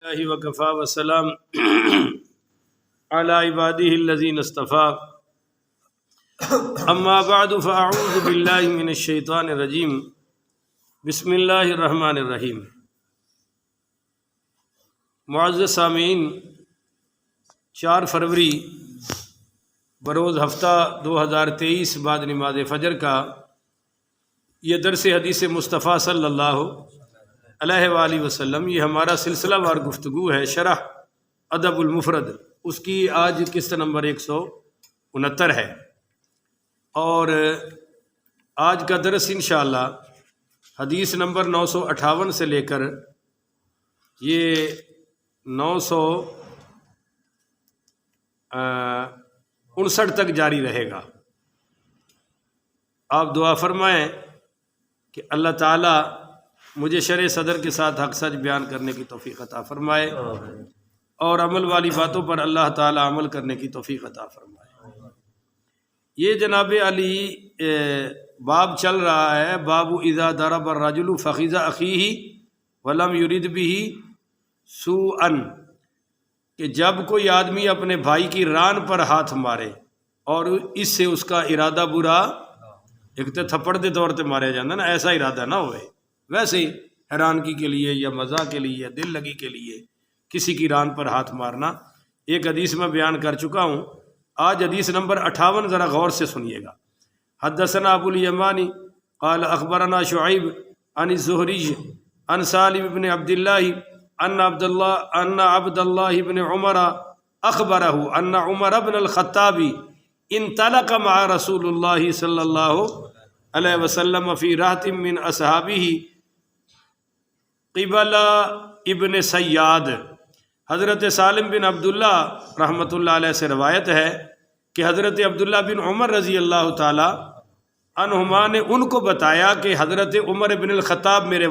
اللہ وکفا وسلام علی عبادہ الذین اصطفیٰ اما بعد فاعوذ باللہ من الشیطان الرجیم بسم اللہ الرحمن الرحیم۔ معزز سامعین، 4 فروری بروز ہفتہ 2023 بعد نماز فجر کا یہ درس حدیث مصطفیٰ صلی اللہ علیہ وآلہ وسلم، یہ ہمارا سلسلہ وار گفتگو ہے شرح ادب المفرد، اس کی آج قسط نمبر 169 ہے، اور آج کا درس انشاءاللہ حدیث نمبر 958 سے لے کر یہ 959 تک جاری رہے گا۔ آپ دعا فرمائیں کہ اللہ تعالی مجھے شرح صدر کے ساتھ حق سچ بیان کرنے کی توفیق عطا فرمائے، اور عمل والی باتوں پر اللہ تعالی عمل کرنے کی توفیق عطا فرمائے۔ یہ جناب علی باب چل رہا ہے، باب اذا ضرب الرجل فخذ اخیہ ولم یرد به سوءا، کہ جب کوئی آدمی اپنے بھائی کی ران پر ہاتھ مارے اور اس سے اس کا ارادہ برا، ایک تو تھپڑ دے طور تے مارے جانا نا، ایسا ارادہ نہ ہوئے، ویسے ہی حیرانگی کے لیے یا مزاح کے لیے یا دل لگی کے لیے کسی کی ران پر ہاتھ مارنا، ایک حدیث میں بیان کر چکا ہوں۔ آج حدیث نمبر 58 ذرا غور سے سنیے گا۔ حدثنا ابو الیمانی قال اخبرنا شعیب عن الزہری عن سالم بن عبد اللہ ان عبد اللہ بن عمر اخبرہ ان عمر بن الخطاب انطلق مع رسول اللہ صلی اللہ علیہ وسلم فی راحت من اصحابہ قبل ابن سیاد۔ حضرت سالم بن عبداللہ رحمۃ اللہ علیہ سے روایت ہے کہ حضرت عبداللہ بن عمر رضی اللہ تعالی عنہما نے ان کو بتایا کہ حضرت عمر بن الخطاب میرے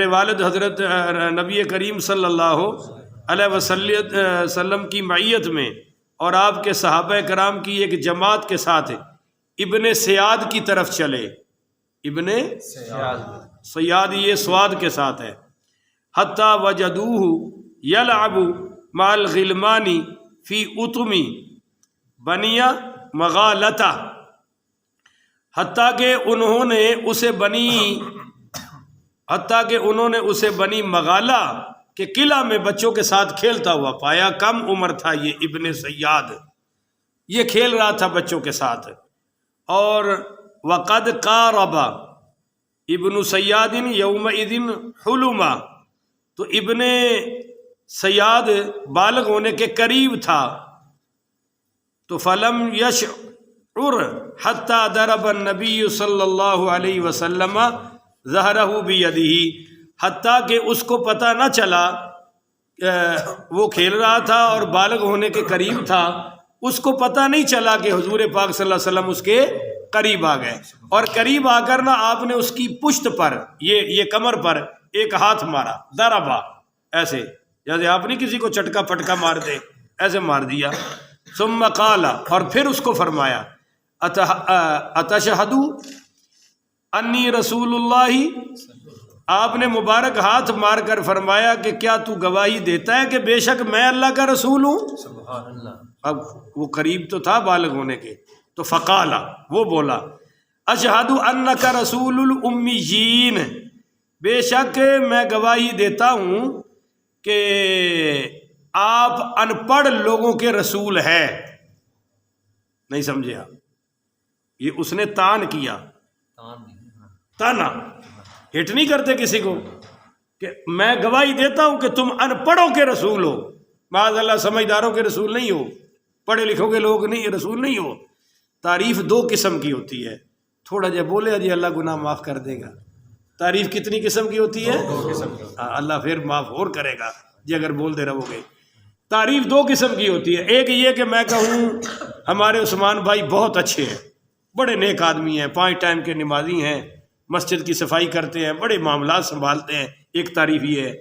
والد حضرت نبی کریم صلی اللہ علیہ وسلم کی معیت میں اور آپ کے صحابہ کرام کی ایک جماعت کے ساتھ ابن سیاد کی طرف چلے۔ ابن سیاد یہ سواد کے ساتھ ہے۔ حتی وجدوہ یلعب مع الغلمان فی اتم بنی مغالطہ، حتیٰ کہ انہوں نے اسے بنی مغالہ کے قلعہ میں بچوں کے ساتھ کھیلتا ہوا پایا۔ کم عمر تھا یہ ابن سیاد، یہ کھیل رہا تھا بچوں کے ساتھ، اور وقد قارب ابن سیاد یومئذ حلما، تو ابن سیاد بالغ ہونے کے قریب تھا۔ تو فلم یشعر حتی ضرب النبی صلی اللہ علیہ وسلم ظہرہ بیدہ، حتیٰ کہ اس کو پتہ نہ چلا، وہ کھیل رہا تھا اور بالغ ہونے کے قریب تھا، اس کو پتہ نہیں چلا کہ حضور پاک صلی اللہ علیہ وسلم اس کے قریب آ گئے، اور قریب آ کر نہ آپ نے اس کی پشت پر، یہ کمر پر ایک ہاتھ مارا، ضربا، ایسے جیسے آپ نہیں کسی کو چٹکا پٹکا مار دے، ایسے مار دیا۔ ثم قال، اور پھر اس کو فرمایا، اتشہد انی رسول اللہ، آپ نے مبارک ہاتھ مار کر فرمایا کہ کیا تو گواہی دیتا ہے کہ بے شک میں اللہ کا رسول ہوں؟ سبحان اللہ۔ اب وہ قریب تو تھا بالغ ہونے کے، تو فقالا، وہ بولا، اشہد انک رسول الامیین، بے شک میں گواہی دیتا ہوں کہ آپ ان پڑھ لوگوں کے رسول ہیں۔ نہیں سمجھے آپ؟ یہ اس نے تان کیا، تانا، ہٹ نہیں کرتے کسی کو، کہ میں گواہی دیتا ہوں کہ تم ان پڑھوں کے رسول ہو، معاذ اللہ سمجھداروں کے رسول نہیں ہو، پڑھے لکھوں کے لوگ نہیں، رسول نہیں ہو۔ تعریف 2 قسم کی ہوتی ہے، تھوڑا جب بولے جی اللہ گناہ معاف کر دے گا۔ تعریف کتنی قسم کی ہوتی ہے؟ 2 قسم کی۔ اللہ پھر معاف اور کرے گا جی اگر بولتے رہو گے۔ تعریف 2 قسم کی ہوتی ہے، ایک یہ کہ میں کہوں ہمارے عثمان بھائی بہت اچھے ہیں، بڑے نیک آدمی ہیں، 5 ٹائم کے نمازی ہیں، مسجد کی صفائی کرتے ہیں، بڑے معاملات سنبھالتے ہیں، ایک تعریف یہ ہے۔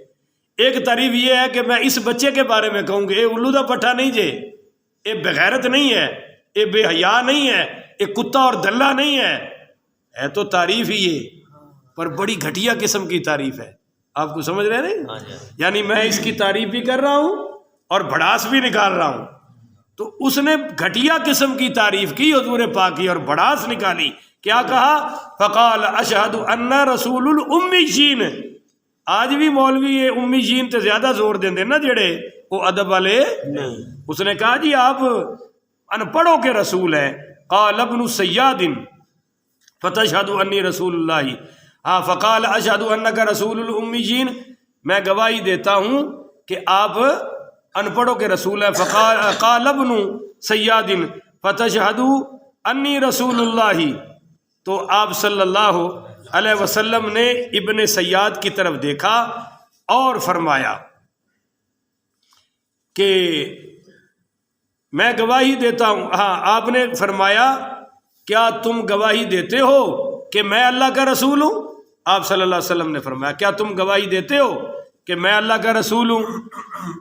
ایک تعریف یہ ہے کہ میں اس بچے کے بارے میں کہوں کہ اے الودہ پٹھا نہیں جے، اے بغیرت نہیں ہے، اے بے حیا نہیں ہے، اے کتا اور دلہ نہیں ہے تو تعریف ہی یہ، پر بڑی گھٹیا قسم کی تعریف ہے۔ آپ کو سمجھ رہے نہیں؟ یعنی میں اس کی تعریف بھی کر رہا ہوں اور بھڑاس بھی نکال رہا ہوں. تو اس نے گھٹیا قسم کی تعریف کی حضور پاک کی اور بھڑاس نکالی. کیا کہا؟ فقال اشہد ان رسول الامیین. آج بھی مولوی یہ امیین تے زیادہ زور دیندے نا جڑے وہ ادب والے نہیں. اس نے کہا جی آپ ان پڑھوں کے رسول ہیں. قال ابن سیاد فتشہد انی رسول اللہ. ہاں فقال اشہد انک رسول الامیین. میں گواہی دیتا ہوں کہ آپ ان پڑھوں کے رسول ہیں. قال ابن سیاد فتشہد انی رسول اللہ. تو آپ صلی اللہ علیہ وسلم نے ابن سیاد کی طرف دیکھا اور فرمایا کہ میں گواہی دیتا ہوں. ہاں آپ نے فرمایا کیا تم گواہی دیتے ہو کہ میں اللہ کا رسول ہوں؟ آپ صلی اللہ علیہ وسلم نے فرمایا کیا تم گواہی دیتے ہو کہ میں اللہ کا رسول ہوں؟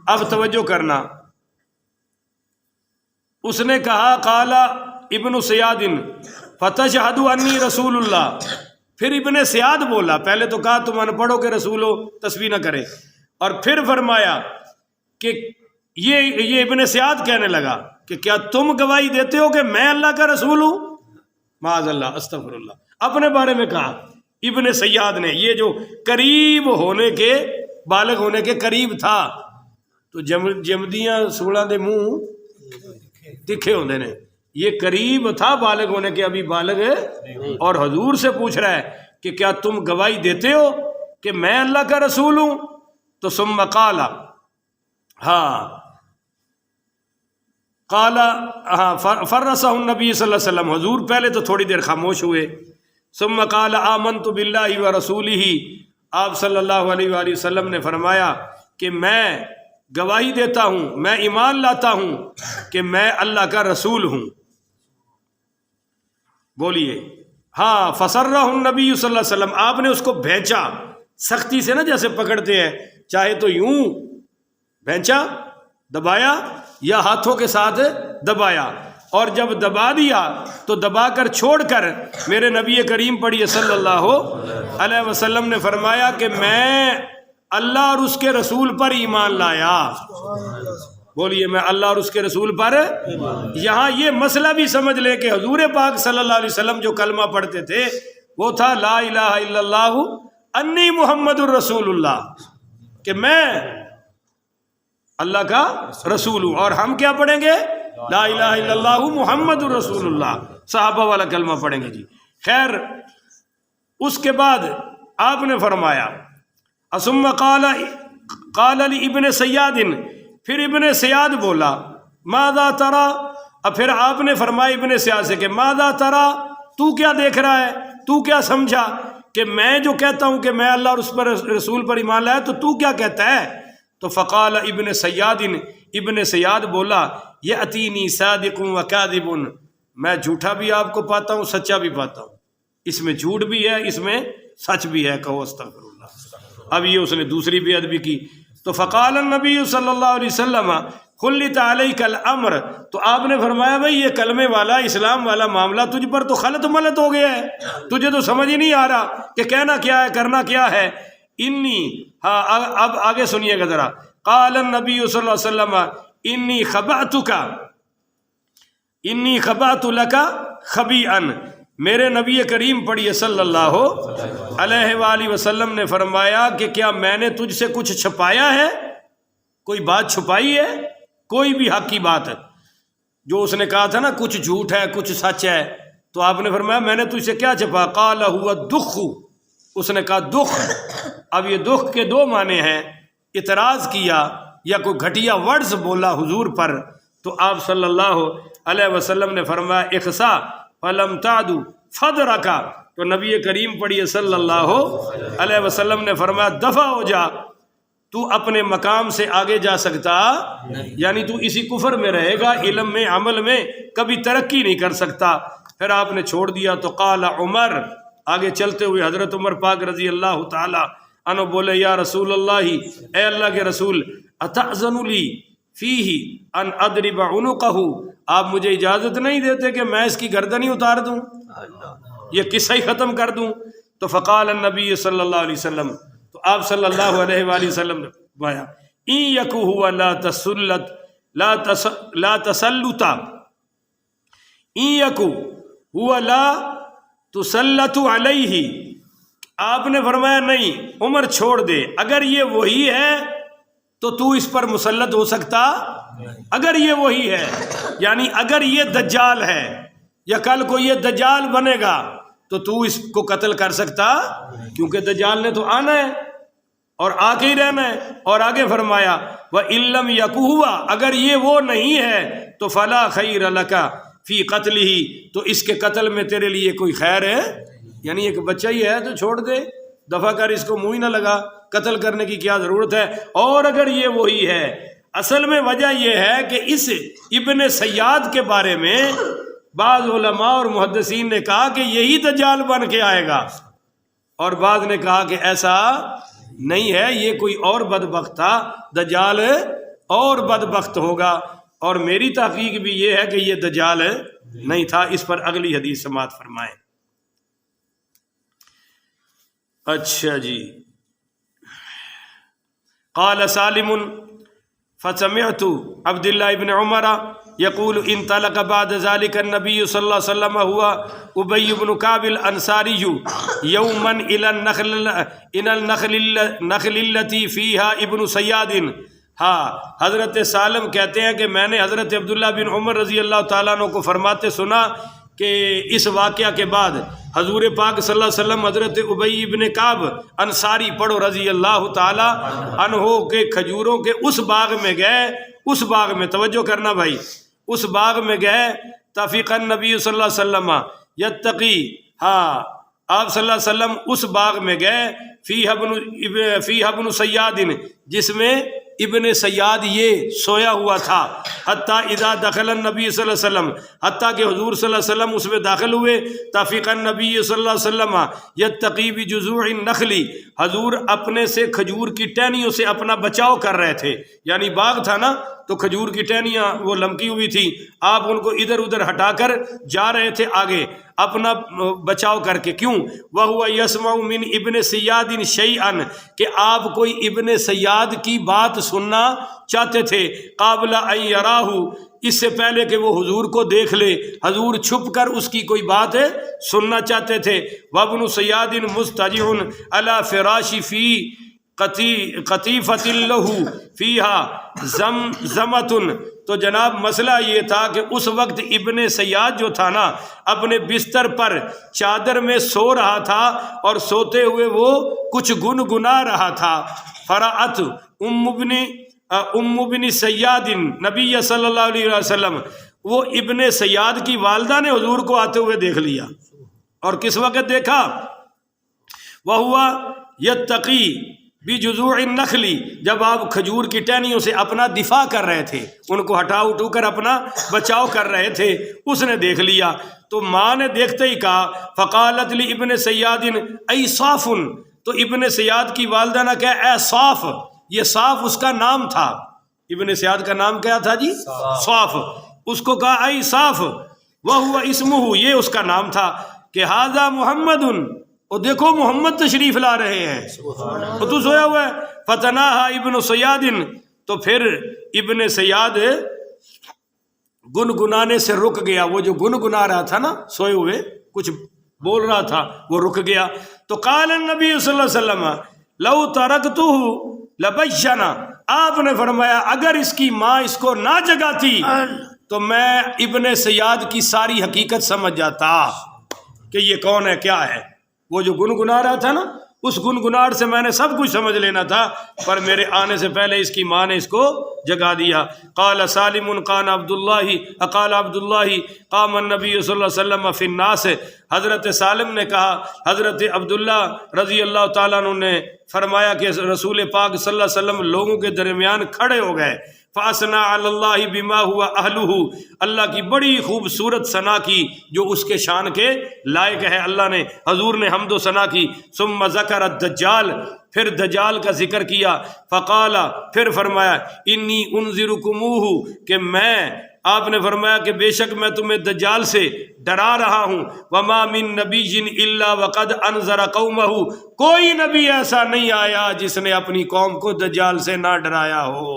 اب توجہ کرنا. اس نے کہا قال ابن سیاد فتشہد انی رسول اللہ. پھر ابن سیاد بولا. پہلے تو کہا تم ان پڑھوں کے رسول ہو، تسبیح نہ کرے، اور پھر فرمایا کہ یہ ابن سیاد کہنے لگا کہ کیا تم گواہی دیتے ہو کہ میں اللہ کا رسول ہوں؟ معاذ اللہ، استغفر اللہ. اپنے بارے میں کہا ابن سیاد نے. یہ جو قریب ہونے کے، بالغ ہونے کے قریب تھا، تو جمدیاں سوڑا دے منہ تکھے ہوندے نے. یہ قریب تھا بالغ ہونے کے، ابھی بالغ ہے، اور حضور سے پوچھ رہا ہے کہ کیا تم گواہی دیتے ہو کہ میں اللہ کا رسول ہوں؟ تو ثم قال، فرسہ النبی صلی اللہ علیہ وسلم. حضور پہلے تو تھوڑی دیر خاموش ہوئے. ثم قال آمنت باللہ ورسولہ. آپ صلی اللہ علیہ وآلہ وسلم نے فرمایا کہ میں گواہی دیتا ہوں، میں ایمان لاتا ہوں کہ میں اللہ کا رسول ہوں. بولیے. ہاں فسرہ النبی صلی اللہ علیہ وسلم. آپ نے اس کو بھینچا سختی سے، نا جیسے پکڑتے ہیں، چاہے تو یوں بھینچا، دبایا، یا ہاتھوں کے ساتھ دبایا. اور جب دبا دیا تو دبا کر چھوڑ کر میرے نبی کریم پڑھیے صلی اللہ علیہ وسلم نے فرمایا کہ میں اللہ اور اس کے رسول پر ایمان لایا. بولیے میں اللہ اور اس کے رسول پر. یہاں یہ مسئلہ بھی سمجھ لے کہ حضور پاک صلی اللہ علیہ وسلم جو کلمہ پڑھتے تھے وہ تھا لا الہ الا اللہ انی محمد الرسول اللہ، کہ میں اللہ کا رسول ہوں. اور ہم کیا پڑھیں گے؟ لا الہ الا اللہ محمد الرسول اللہ. صحابہ والا کلمہ پڑھیں گے جی. خیر، اس کے بعد آپ نے فرمایا ثم قال ابن سیاد. پھر ابن سیاد بولا ماذا ترى. اب پھر آپ نے فرمایا ابن سیاد سے کہ ماذا ترى، تو کیا دیکھ رہا ہے، تو کیا سمجھا کہ میں جو کہتا ہوں کہ میں اللہ اور اس پر رسول پر ایمان لایا، تو کیا کہتا ہے؟ تو فقال ابن سیاد، ابن سیاد بولا یأتینی صادق و کاذب. میں جھوٹا بھی آپ کو پاتا ہوں، سچا بھی پاتا ہوں. اس میں جھوٹ بھی ہے، اس میں سچ بھی ہے. کہو استغفر اللہ. اب یہ اس نے دوسری بے ادبی کی. تو فقال النبی صلی اللہ علیہ وسلم خلت علیک الامر. تو آپ نے فرمایا بھائی یہ کلمے والا، اسلام والا معاملہ تجھ پر تو خلط ملط ہو گیا ہے، تجھے تو سمجھ ہی نہیں آ رہا کہ کہنا کیا ہے، کرنا کیا ہے. انی، ہاں اب آگے سنیے گا ذرا. قال النبی صلی اللہ علیہ وسلم انی خبأت لک خبیئا. میرے نبی کریم پڑھیے صلی اللہ علیہ وآلہ وسلم نے فرمایا کہ کیا میں نے تجھ سے کچھ چھپایا ہے؟ کوئی بات چھپائی ہے؟ کوئی بھی حق کی بات ہے جو اس نے کہا تھا نا کچھ جھوٹ ہے کچھ سچ ہے، تو آپ نے فرمایا میں نے تجھ سے کیا چھپا؟ قال هو الدخ. اس نے کہا دخ. اب یہ دخ کے دو معنی ہیں. اعتراض کیا یا کوئی گھٹیا ورڈز بولا حضور پر، تو آپ صلی اللہ علیہ وسلم نے فرمایا اخسا فلم تعدو فدرکا. تو نبی کریم پڑھیے صلی اللہ علیہ وسلم نے فرمایا دفع ہو جا، تو اپنے مقام سے آگے جا سکتا یعنی تو اسی کفر میں رہے گا، علم میں عمل میں کبھی ترقی نہیں کر سکتا. پھر آپ نے چھوڑ دیا. تو قال عمر، آگے چلتے ہوئے حضرت عمر پاک رضی اللہ تعالی عنہ بولے یا رسول اللہ، اے اللہ کے رسول، اتأذن لی فیہ ان اضرب عنقہ. آپ مجھے اجازت نہیں دیتے کہ میں اس کی گردن ہی اتار دوں، یہ قصہ ہی ختم کر دوں؟ تو فقال النبی صلی اللہ علیہ وسلم، تو آپ صلی اللہ علیہ وآلہ وسلم نے فرمایا ان یکو ہوا لا تسلط ان یکو ہوا لا تسلط علیہ، آپ نے فرمایا نہیں عمر چھوڑ دے، اگر یہ وہی ہے تو اس پر مسلط ہو سکتا، اگر یہ وہی ہے یعنی اگر یہ دجال ہے یا کل کو یہ دجال بنے گا تو اس کو قتل کر سکتا، کیونکہ دجال نے تو آنا ہے اور آ کے ہی رہنا ہے۔ اور آگے فرمایا وَإِن لَّمْ يَكُ هُوَ، اگر یہ وہ نہیں ہے تو فَلَا خَيْرَ لَكَ فِي قَتْلِهِ، تو اس کے قتل میں تیرے لیے کوئی خیر ہے، یعنی ایک بچہ ہی ہے تو چھوڑ دے، دفع کر، اس کو منہ ہی نہ لگا، قتل کرنے کی کیا ضرورت ہے۔ اور اگر یہ وہی ہے، اصل میں وجہ یہ ہے کہ اس ابن سیاد کے بارے میں بعض علماء اور محدثین نے کہا کہ یہی دجال بن کے آئے گا، اور بعض نے کہا کہ ایسا نہیں ہے، یہ کوئی اور بدبخت تھا، دجال اور بدبخت ہوگا۔ اور میری تحقیق بھی یہ ہے کہ یہ دجال نہیں تھا۔ اس پر اگلی حدیث سماعت فرمائیں۔ اچھا جی، قال سالم فسمعت عبد الله بن عمر يقول انطلق بعد ذلك النبي صلى الله عليه وسلم هو ابي بن كعب الانصاري يوما الى النخل التي فيها ابن سياد۔ ہاں، حضرت سالم کہتے ہیں کہ میں نے حضرت عبداللہ بن عمر رضی اللہ تعالیٰ عنہ کو فرماتے سنا کہ اس واقعہ کے بعد حضور پاک صلی اللہ علیہ وسلم حضرت ابی بن کعب انصاری پڑھو رضی اللہ تعالی عنہ کے کھجوروں کے اس باغ میں گئے، اس باغ میں توجہ کرنا بھائی، اس باغ میں گئے، تفیق النبی صلی اللہ علیہ وسلم یتقی، ہاں آپ صلی اللہ علیہ وسلم اس باغ میں گئے، فیہ ابن سیاد، جس میں ابن سیاد یہ سویا ہوا تھا، حتیٰ اذا دخل النبی صلی اللہ علیہ وسلم، حتیٰ کہ حضور صلی اللہ علیہ وسلم اس میں داخل ہوئے، تفیق النبی صلی اللہ علیہ وسلم یتقی بجذوع النخل، حضور اپنے سے کھجور کی ٹہنیوں سے اپنا بچاؤ کر رہے تھے، یعنی باغ تھا نا تو کھجور کی ٹہنیاں وہ لمکی ہوئی تھی، آپ ان کو ادھر ادھر ہٹا کر جا رہے تھے آگے اپنا بچاؤ کر کے۔ کیوں؟ وَهُوَ يَسْمَعُ مِنْ ابن سیاد شَيْئًا، کہ آپ کوئی ابن سیاد کی بات سننا چاہتے تھے، قابل ان یراہ، اس سے پہلے کہ وہ حضور کو دیکھ لے، حضور چھپ کر اس کی کوئی بات سننا چاہتے تھے۔ وَابْنُ سیاد مُسْتَجِعٌ عَلَى فِرَاشِ فِي قطیفۃ لہ فیہا زمزمۃ، تو جناب مسئلہ یہ تھا کہ اس وقت ابن سیاد جو تھا نا اپنے بستر پر چادر میں سو رہا تھا، اور سوتے ہوئے وہ کچھ گنگنا رہا تھا۔ فرأت ام ابن سیاد نبی صلی اللہ علیہ وسلم، وہ ابن سیاد کی والدہ نے حضور کو آتے ہوئے دیکھ لیا، اور کس وقت دیکھا؟ وہوا یتقی بجذوع النخل، جب آپ کھجور کی ٹہنیوں سے اپنا دفاع کر رہے تھے، ان کو ہٹا اٹھو کر اپنا بچاؤ کر رہے تھے، اس نے دیکھ لیا۔ تو ماں نے دیکھتے ہی کہا فقالت لابن سیاد ای صاف، تو ابن سیاد کی والدہ نے کہا اے صاف، یہ صاف اس کا نام تھا، ابن سیاد کا نام کیا تھا جی؟ صاف، اس کو کہا ای صاف، وہو اسمہ، یہ اس کا نام تھا، کہ ھذا محمد، اور دیکھو محمد تشریف لا رہے ہیں، تو تو سویا ہوا ہے۔ فتناہا ابن سیاد، تو پھر ابن سیاد گنگنانے سے رک گیا، وہ جو گنگنا رہا تھا نا سوئے ہوئے کچھ بول رہا تھا وہ رک گیا۔ تو قال النبی صلی اللہ علیہ وسلم لو ترکتہ لبینا، آپ نے فرمایا اگر اس کی ماں اس کو نہ جگاتی تو میں ابن سیاد کی ساری حقیقت سمجھ جاتا کہ یہ کون ہے کیا ہے۔ وہ جو گنگنا رہا تھا نا اس گنگناہٹ سے میں نے سب کچھ سمجھ لینا تھا، پر میرے آنے سے پہلے اس کی ماں نے اس کو جگا دیا۔ قال سالم قال عبداللہ قام النبی صلی اللہ علیہ وسلم فی الناس، حضرت سالم نے کہا حضرت عبداللہ رضی اللہ تعالیٰ عنہ نے فرمایا کہ رسول پاک صلی اللہ علیہ وسلم لوگوں کے درمیان کھڑے ہو گئے۔ فاثنا علی اللہ بما ہوا اہلہ، اللہ کی بڑی خوبصورت ثنا کی جو اس کے شان کے لائق ہے، اللہ نے حضور نے حمد و ثنا کی۔ ثم ذکر الدجال، پھر دجال کا ذکر کیا۔ فقال، پھر فرمایا انی انذرکموہ، کہ میں آپ نے فرمایا کہ بے شک میں تمہیں دجال سے ڈرا رہا ہوں، وما من نبی الا وقد انذر قومہ، کوئی نبی ایسا نہیں آیا جس نے اپنی قوم کو دجال سے نہ ڈرایا ہو۔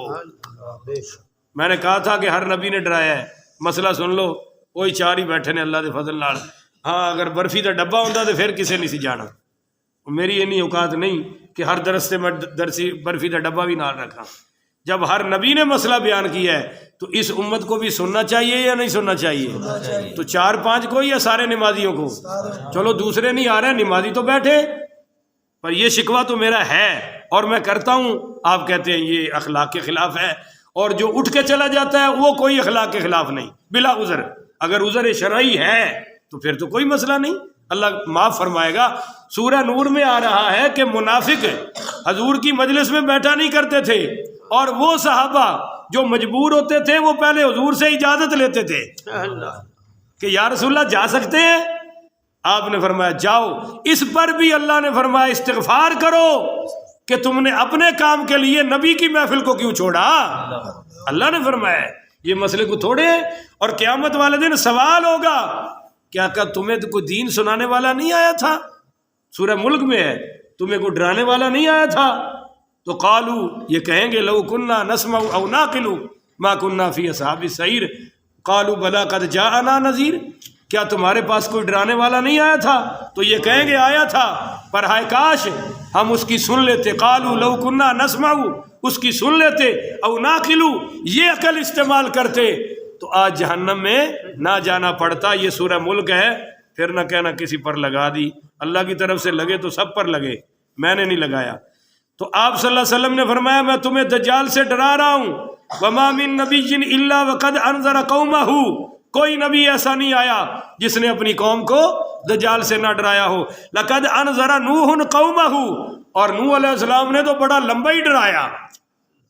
میں نے کہا تھا کہ ہر نبی نے ڈرایا ہے، مسئلہ سن لو، کوئی چار ہی بیٹھے نے اللہ دے فضل نال۔ ہاں اگر برفی کا ڈبا ہوتا تو پھر کسی نہیں سی جانا، میری انی اوقات نہیں کہ ہر درس سے میں درسی برفی کا ڈبا بھی نال رکھا۔ جب ہر نبی نے مسئلہ بیان کیا ہے تو اس امت کو بھی سننا چاہیے یا نہیں سننا چاہیے؟ تو 4-5 کو یا سارے نمازیوں کو؟ چلو دوسرے نہیں آ رہے، نمازی تو بیٹھے، پر یہ شکوہ تو میرا ہے اور میں کرتا ہوں۔ آپ کہتے ہیں یہ اخلاق کے خلاف ہے، اور جو اٹھ کے چلا جاتا ہے وہ کوئی اخلاق کے خلاف نہیں، بلا عذر۔ اگر عذر شرعی ہے تو پھر تو کوئی مسئلہ نہیں، اللہ معاف فرمائے گا۔ سورہ نور میں آ رہا ہے کہ منافق حضور کی مجلس میں بیٹھا نہیں کرتے تھے، اور وہ صحابہ جو مجبور ہوتے تھے وہ پہلے حضور سے اجازت لیتے تھے کہ یا رسول اللہ جا سکتے ہیں؟ آپ نے فرمایا جاؤ۔ اس پر بھی اللہ نے فرمایا استغفار کرو کہ تم نے اپنے کام کے لیے نبی کی محفل کو کیوں چھوڑا۔ اللہ نے فرمایا یہ مسئلے کو تھوڑے، اور قیامت والے دن سوال ہوگا کیا کہ تمہیں تو کوئی دین سنانے والا نہیں آیا تھا؟ سورہ ملک میں ہے، تمہیں کوئی ڈرانے والا نہیں آیا تھا؟ تو قالو، یہ کہیں گے لو کننا نسمع او ناقل ما کننا فی اصحاب السعیر، قالو بلا قد جاءنا نذیر، کیا تمہارے پاس کوئی ڈرانے والا نہیں آیا تھا؟ تو یہ کہیں گے آیا تھا، پر ہائے کاش ہم اس کی سن لیتے۔ قالو لو کننا نسمع، اس کی سن لیتے، او ناقل، یہ عقل استعمال کرتے تو آج جہنم میں نہ جانا پڑتا۔ یہ سورہ ملک ہے، پھر نہ کہنا کسی پر لگا دی، اللہ کی طرف سے لگے تو سب پر لگے، میں نے نہیں لگایا۔ تو آپ صلی اللہ علیہ وسلم نے فرمایا میں تمہیں دجال سے ڈرا رہا ہوں، وما من نبی الا وقد انذر قومہ، کوئی نبی ایسا نہیں آیا جس نے اپنی قوم کو دجال سے نہ ڈرایا ہو۔ لقد انذر نوح قومہ، اور نوح علیہ السلام نے تو بڑا لمبا ہی ڈرایا،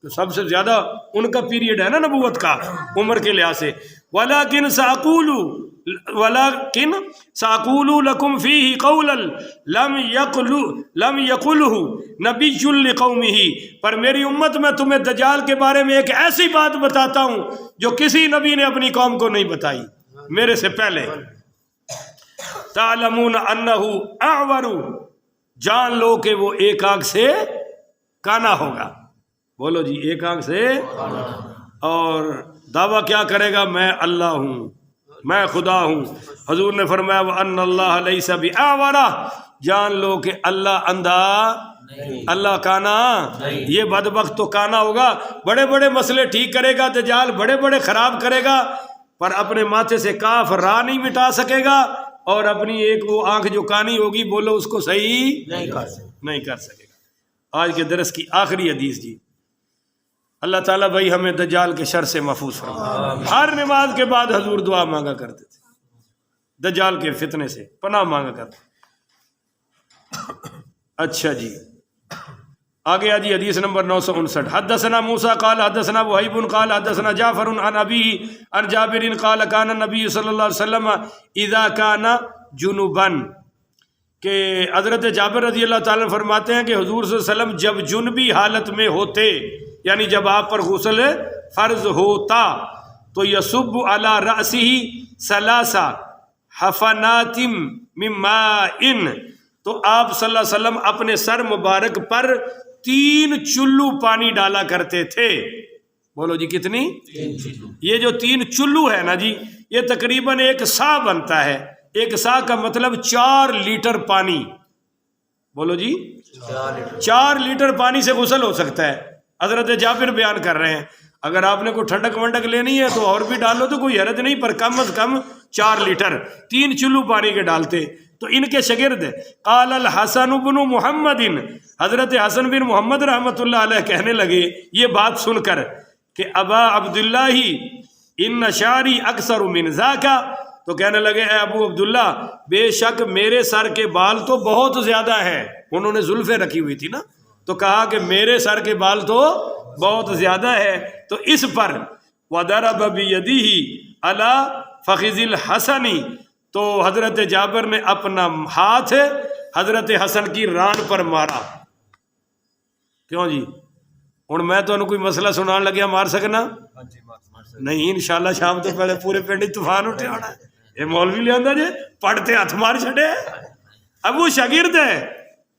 تو سب سے زیادہ ان کا پیریڈ ہے نا نبوت کا عمر کے لحاظ سے۔ ولیکن ساقول لکم فیہ قولا لم یقلہ نبی لقومہ، پر میری امت میں تمہیں دجال کے بارے میں ایک ایسی بات بتاتا ہوں جو کسی نبی نے اپنی قوم کو نہیں بتائی میرے سے پہلے۔ تعلمون انہ اعور، جان لو کہ وہ ایک آنکھ سے کانا ہوگا، بولو جی ایک آنکھ سے، اور دعویٰ کیا کرے گا میں اللہ ہوں، میں خدا ہوں۔ حضور نے فرمایا وَأَنَّ اللَّهَ لَيْسَ بِأَعْوَرَ، جان لو کہ اللہ اندھا، اللہ کانا، یہ بدبخت تو کانا ہوگا، بڑے بڑے مسئلے ٹھیک کرے گا دجال، بڑے بڑے خراب کرے گا، پر اپنے ماتھے سے کاف را نہیں مٹا سکے گا، اور اپنی ایک وہ آنکھ جو کانی ہوگی بولو اس کو صحیح نہیں کر سکے گا۔ آج کے درس کی آخری حدیث جی، اللہ تعالیٰ بھائی ہمیں دجال کے شر سے محفوظ فرمائے۔ ہر نماز کے بعد حضور دعا مانگا کرتے تھے، دجال کے فتنے سے پناہ مانگا کرتے۔ اچھا جی آگے جی حدیث نمبر 959، حدثنا موسیٰ قال حدثنا وحیب قال حدثنا جعفر عن ابی عن جابر قال کان النبی صلی اللہ علیہ وسلم اذا کان جنبا، کہ حضرت جابر رضی اللہ تعالیٰ فرماتے ہیں کہ حضور صلی اللہ علیہ وسلم جب جنبی حالت میں ہوتے، یعنی جب آپ پر غسل فرض ہوتا، تو یصب علی رأسہ ثلاث حفنات من ماء، تو آپ صلی اللہ علیہ وسلم اپنے سر مبارک پر 3 چلو پانی ڈالا کرتے تھے۔ بولو جی کتنی؟ یہ جو 3 چلو ہے نا جی، یہ تقریباً 1 سا بنتا ہے۔ 1 سا کا مطلب 4 لیٹر پانی، بولو جی 4 لیٹر پانی سے غسل ہو سکتا ہے۔ حضرت جابر بیان کر رہے ہیں، اگر آپ نے کوئی ٹھنڈک ونڈک لینی ہے تو اور بھی ڈالو تو کوئی حرج نہیں، پر کم از کم 4 لیٹر 3 چلو پانی کے ڈالتے۔ تو ان کے شاگرد قال الحسن بن محمد، حضرت حسن بن محمد رحمۃ اللہ علیہ کہنے لگے یہ بات سن کر کہ ابا عبداللہ ان شعری اکثر من ذاک، تو کہنے لگے اے ابو عبداللہ بے شک میرے سر کے بال تو بہت زیادہ ہیں، انہوں نے زلفیں رکھی ہوئی تھی نا، تو کہا کہ میرے سر کے بال تو بہت زیادہ ہے۔ تو اس پر وضرب بیدہ علی فخذ الحسن، تو حضرت جابر نے اپنا ہاتھ حضرت حسن کی ران پر مارا۔ کیوں جی؟ ہوں میں تمہیں کوئی مسئلہ سنا لگیا مار سکنا نہیں، انشاءاللہ شام تو پہلے پورے پنڈ طوفان اٹھے ہونا ہے۔ یہ مولوی لے آندا جی پڑھتے ہاتھ مار چھڑے۔ اب وہ شاگرد ہے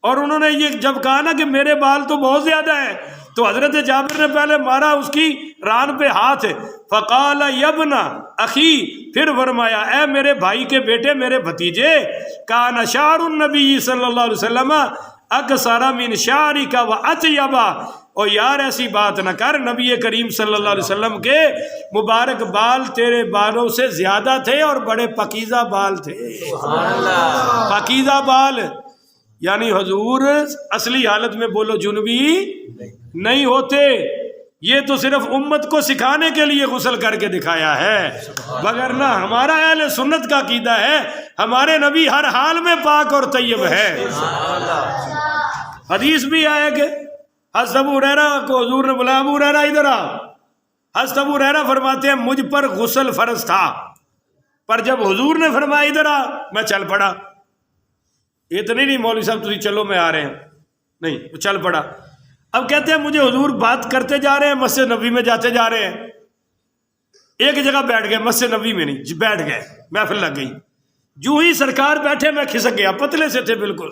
اور انہوں نے یہ جب کہا نا کہ میرے بال تو بہت زیادہ ہے، تو حضرت جابر نے پہلے مارا اس کی ران پہ ہاتھ، فقال یبن اخی، پھر فرمایا اے میرے بھائی کے بیٹے، میرے بھتیجے، کان شعر النبی صلی اللہ علیہ وسلم اکثر من شعرک واطیبا، اور یار ایسی بات نہ کر، نبی کریم صلی اللہ علیہ وسلم کے مبارک بال تیرے بالوں سے زیادہ تھے اور بڑے پاکیزہ بال تھے۔ پاکیزہ بال یعنی حضور اصلی حالت میں بولو جنبی نہیں ہوتے، یہ تو صرف امت کو سکھانے کے لیے غسل کر کے دکھایا ہے، مگر نہ ہمارا اہل سنت کا عقیدہ ہے ہمارے نبی ہر حال میں پاک اور طیب ہے۔ حدیث بھی آیا کہ حضرت ابو ہریرہ کو حضور نے بلایا، ابو ہریرہ ادھر آ۔ حضرت ابو ہریرہ فرماتے ہیں مجھ پر غسل فرض تھا، پر جب حضور نے فرمایا ادھر آ میں چل پڑا۔ اتنی نہیں مولوی صاحب تجھے چلو میں آ رہے ہیں، نہیں وہ چل پڑا۔ اب کہتے ہیں مجھے حضور بات کرتے جا رہے ہیں، مسجد نبوی میں جاتے جا رہے ہیں، ایک جگہ بیٹھ گئے، مسجد نبوی میں نہیں، بیٹھ گئے، محفل لگ گئی، جو ہی سرکار بیٹھے میں کھسک گیا، پتلے سے تھے بالکل،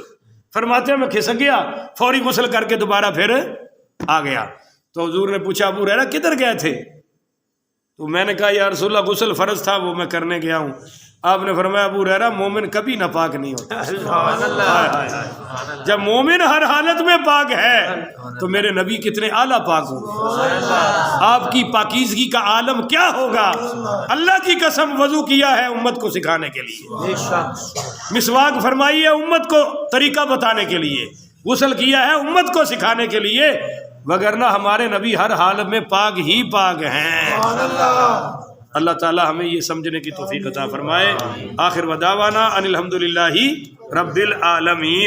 فرماتے ہیں میں کھسک گیا، فوری غسل کر کے دوبارہ پھر آ گیا۔ تو حضور نے پوچھا ابو ہریرہ کدھر گئے تھے؟ تو میں نے کہا یا رسول اللہ غسل فرض تھا وہ میں کرنے گیا ہوں۔ آپ نے فرمایا ابو ہریرہ مومن کبھی ناپاک نہیں ہوتا، جب مومن ہر حالت میں پاک ہے تو میرے نبی کتنے اعلیٰ پاک ہوں، آپ کی پاکیزگی کا عالم کیا ہوگا۔ اللہ کی قسم وضو کیا ہے امت کو سکھانے کے لیے، مسواک فرمائی ہے امت کو طریقہ بتانے کے لیے، غسل کیا ہے امت کو سکھانے کے لیے، وگرنہ ہمارے نبی ہر حالت میں پاک ہی پاک ہیں۔ اللہ تعالی ہمیں یہ سمجھنے کی توفیق عطا فرمائے۔ آخر ودعوانا ان الحمدللہ رب العالمین۔